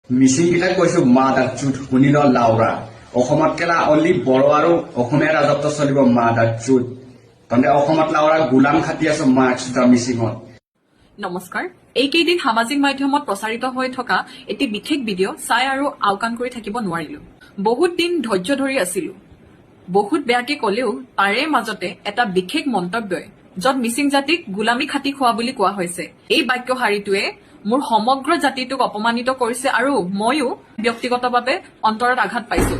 মিচিংকেইটাক কৈছো মা দাৰ চুট শুনি ল লাউৰা অসমত কেলা অনলি বড়ো আৰু অসমীয়া ৰাজত্ব চলিব মা দাৰ চুট তহঁতে অসমত লাউৰা গোলাম খাটি আছো মা চুটা মিচিঙত। নমস্কাৰ। এইকেইদিন সামাজিক মাধ্যমত প্ৰচাৰিত হৈ থকা এটি বিশেষ ভিডিঅ' চাই আৰু আওকাণ কৰি থাকিব নোৱাৰিলো। বহুত দিন ধৈৰ্য ধৰি আছিলো। বহুত বেয়াকে কলেও তাৰে মাজতে এটা বিশেষ মন্তব্যই য'ত মিচিং জাতিক গোলামী খাটি খোৱা বুলি কোৱা হৈছে। এই বাক্যশাৰীটোৱে মোৰ সমগ্ৰ জাতিটোক অপমানিত কৰিছে আৰু ময়ো ব্যক্তিগতভাৱে অন্তৰত আঘাত পাইছো।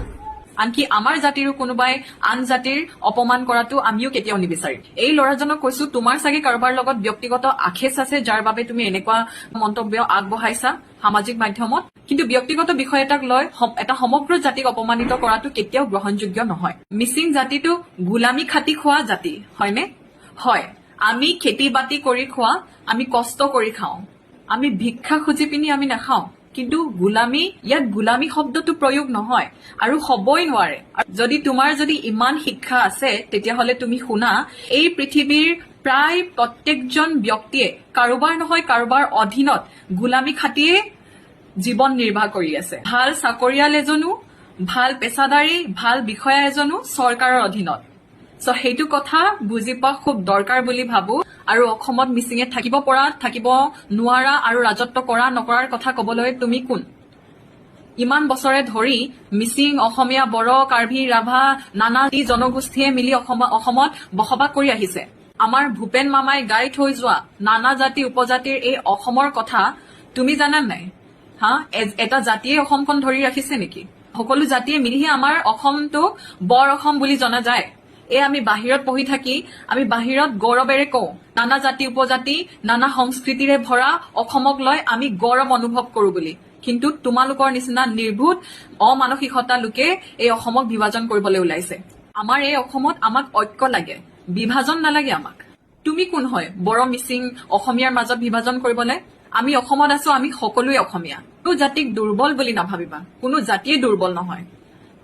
আনকি আমাৰ জাতিৰো কোনোবাই আন জাতিৰ অপমান কৰাটো আমিও কেতিয়াও নিবিচাৰিম। এই ল'ৰাজনক কৈছো তোমাৰ চাগে কাৰোবাৰ লগত ব্যক্তিগত আখেচ আছে যাৰ বাবে তুমি এনেকুৱা মন্তব্য আগবঢ়াইছা সামাজিক মাধ্যমত। কিন্তু ব্যক্তিগত বিষয় এটাক লৈ এটা সমগ্ৰ জাতিক অপমানিত কৰাটো কেতিয়াও গ্ৰহণযোগ্য নহয়। মিচিং জাতিটো গোলামী খাটি খোৱা জাতি হয়নে? হয়, আমি খেতি বাতি কৰি খোৱা, আমি কষ্ট কৰি খাওঁ, আমি ভিক্ষা খুজি পিনি আমি নাখাওঁ। কিন্তু ইয়াত গোলামী শব্দটো প্ৰয়োগ নহয় আৰু হবই নোৱাৰে। যদি তোমাৰ ইমান শিক্ষা আছে তেতিয়াহলে তুমি শুনা, এই পৃথিৱীৰ প্ৰায় প্ৰত্যেকজন ব্যক্তিয়ে কাৰোবাৰ নহয় কাৰোবাৰ অধীনত গোলামী খাটিয়ে জীৱন নিৰ্বাহ কৰি আছে। ভাল চাকৰিয়াল এজনো, ভাল পেছাদাৰী, ভাল বিষয়া এজনো চৰকাৰৰ অধীনত। সেইটো কথা বুজি পোৱা খুব দৰকাৰ বুলি ভাবো। আৰু অসমত মিচিঙে থাকিব পৰা, থাকিব নোৱাৰা আৰু ৰাজত্ব কৰা নকৰাৰ কথা কবলৈ তুমি কোন? ইমান বছৰে ধৰি মিচিং, অসমীয়া, বড়ো, কাৰ্বি, ৰাভা নানা জনগোষ্ঠীয়ে মিলি অসমত বসবাস কৰি আহিছে। আমাৰ ভূপেন মামাই গাই থৈ যোৱা নানা জাতি উপজাতিৰ এই অসমৰ কথা তুমি জানা নাই? এটা জাতিয়ে অসমখন ধৰি ৰাখিছে নেকি? সকলো জাতিয়ে মিলিহে আমাৰ অসমটো বৰ অসম বুলি জনা যায়। আমি বাহিৰত পঢ়ি থাকি আমি বাহিৰত গৌৰৱেৰে কওঁ নানা জাতি উপজাতি নানা সংস্কৃতিৰে ভৰা অসমক লৈ আমি গৌৰৱ অনুভৱ কৰো বুলি। কিন্তু তোমালোকৰ নিচিনা নিৰ্ভূত অমানসিকতা লোকে এই অসমক বিভাজন কৰিবলৈ ওলাইছে। আমাৰ এই অসমত আমাক ঐক্য লাগে, বিভাজন নালাগে আমাক। তুমি কোন হয় বড়ো, মিচিং, অসমীয়াৰ মাজত বিভাজন কৰিবলৈ? আমি অসমত আছো, আমি সকলোৱে অসমীয়া। কোনো জাতিক দুৰ্বল বুলি নাভাবিবা, কোনো জাতিয়ে দুৰ্বল নহয়।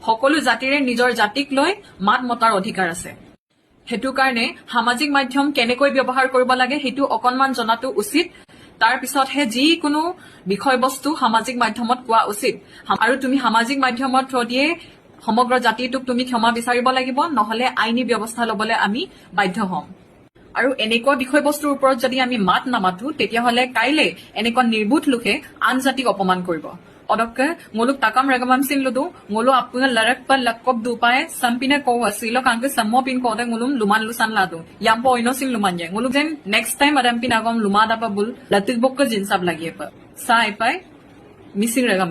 সকলো জাতিৰে নিজৰ জাতিক লৈ মাত মতাৰ অধিকাৰ আছে। সেইটো কাৰণে সামাজিক মাধ্যম কেনেকৈ ব্যৱহাৰ কৰিব লাগে সেইটো অকণমান জনাটো উচিত। তাৰ পিছতহে যিকোনো বিষয়বস্তু সামাজিক মাধ্যমত কোৱা উচিত। আৰু তুমি সামাজিক মাধ্যমত থ্ৰু দিয়ে সমগ্ৰ জাতিটোক তুমি ক্ষমা বিচাৰিব লাগিব, নহলে আইনী ব্যৱস্থা লবলৈ আমি বাধ্য হ'ম। আৰু এনেকুৱা বিষয়বস্তুৰ ওপৰত যদি আমি মাত নামাতো তেতিয়াহলে কাইলে এনেকুৱা নিৰ্বোধ লোকে আন জাতিক অপমান কৰিব। Odokka ngoluk takam ragamam sin ludu ngolo apunga larak pa lakkop dupae sampine ko asilo kanke sammo pin ko de ngolum luman lusan ladu yampo oino sin luman je ngoluk jen next time adam pin agam lumada pa bul latik bokka jinsab lagie pa sai pai missing ragam